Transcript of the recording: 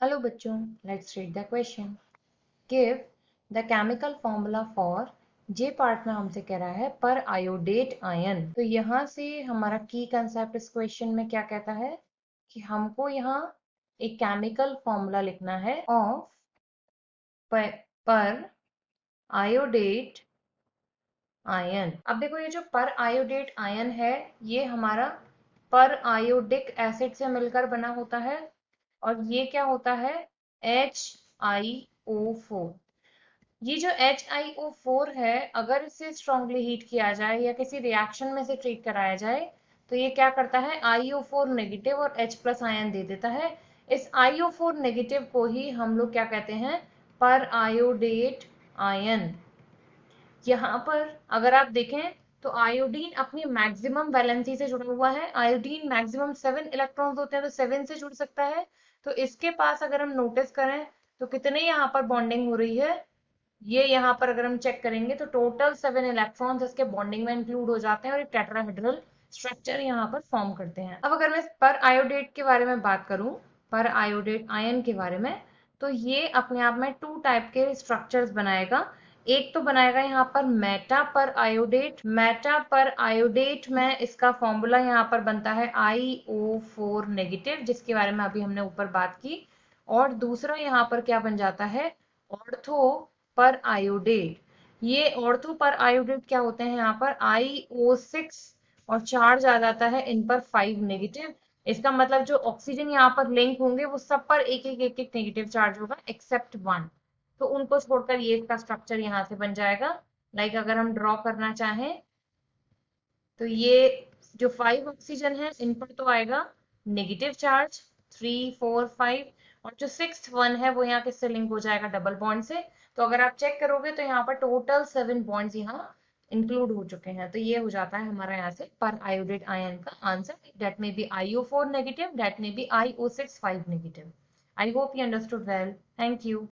Hello बच्चों, let's read the question. Give the chemical formula for J part में हमसे कह रहा है पर आयोडेट आयन। तो यहाँ से हमारा की कंसेप्ट इस क्वेश्चन में क्या कहता है कि हमको यहाँ एक केमिकल फॉर्मूला लिखना है ऑफ पर आयोडेट आयन। अब देखो, ये जो पर आयोडेट आयन है ये हमारा पर आयोडिक एसिड से मिलकर बना होता है और ये क्या होता है, HiO4। ये जो HiO4 है, अगर इसे स्ट्रांगली हीट किया जाए या किसी रिएक्शन में से ट्रीट कराया जाए तो ये क्या करता है, IO4 नेगेटिव और H प्लस आयन दे देता है। इस IO4 नेगेटिव को ही हम लोग क्या कहते हैं, पर आयोडेट आयन। यहाँ पर अगर आप देखें तो आयोडीन अपनी मैक्सिमम वैलेंसी से जुड़ा हुआ है। आयोडीन मैक्सिमम 7 इलेक्ट्रॉन्स होते हैं तो 7 से जुड़ सकता है। तो इसके पास अगर हम नोटिस करें तो कितने यहाँ पर बॉन्डिंग हो रही है, ये यहाँ पर अगर हम चेक करेंगे तो टोटल 7 इलेक्ट्रॉन्स इसके बॉन्डिंग में इंक्लूड हो जाते हैं और एक टेट्राहेड्रल स्ट्रक्चर यहाँ पर फॉर्म करते हैं। अब अगर मैं पर आयोडेट के बारे में बात करूं, पर आयोडेट आयन के बारे में, तो ये अपने आप में 2 टाइप के स्ट्रक्चर्स बनाएगा। एक तो बनाएगा यहाँ पर मेटा पर आयोडेट। मेटा पर आयोडेट में इसका फॉर्मूला यहाँ पर बनता है IO4 नेगेटिव, जिसके बारे में अभी हमने ऊपर बात की। और दूसरा यहाँ पर क्या बन जाता है, ऑर्थो पर आयोडेट। ये ऑर्थो पर आयोडेट क्या होते हैं, यहाँ पर IO6 और चार्ज आ जाता है इन पर 5 नेगेटिव। इसका मतलब जो ऑक्सीजन यहाँ पर लिंक होंगे वो सब पर एक एक नेगेटिव चार्ज होगा एक्सेप्ट 1। तो उनको छोड़कर ये इसका स्ट्रक्चर यहाँ से बन जाएगा। लाइक अगर हम ड्रॉ करना चाहें तो ये जो 5 ऑक्सीजन है इन पर तो आएगा नेगेटिव चार्ज 3 4 5, और जो 6th 1 है वो यहाँ किससे लिंक हो जाएगा, डबल बॉन्ड से। तो अगर आप चेक करोगे तो यहाँ पर टोटल 7 बॉन्ड्स यहाँ इंक्लूड हो चुके हैं। तो ये हो जाता है हमारा यहाँ से पर आयोडेट आयन का answer. That may be IO4 negative, that may be IO6 5 negative. I hope you understood well. Thank you.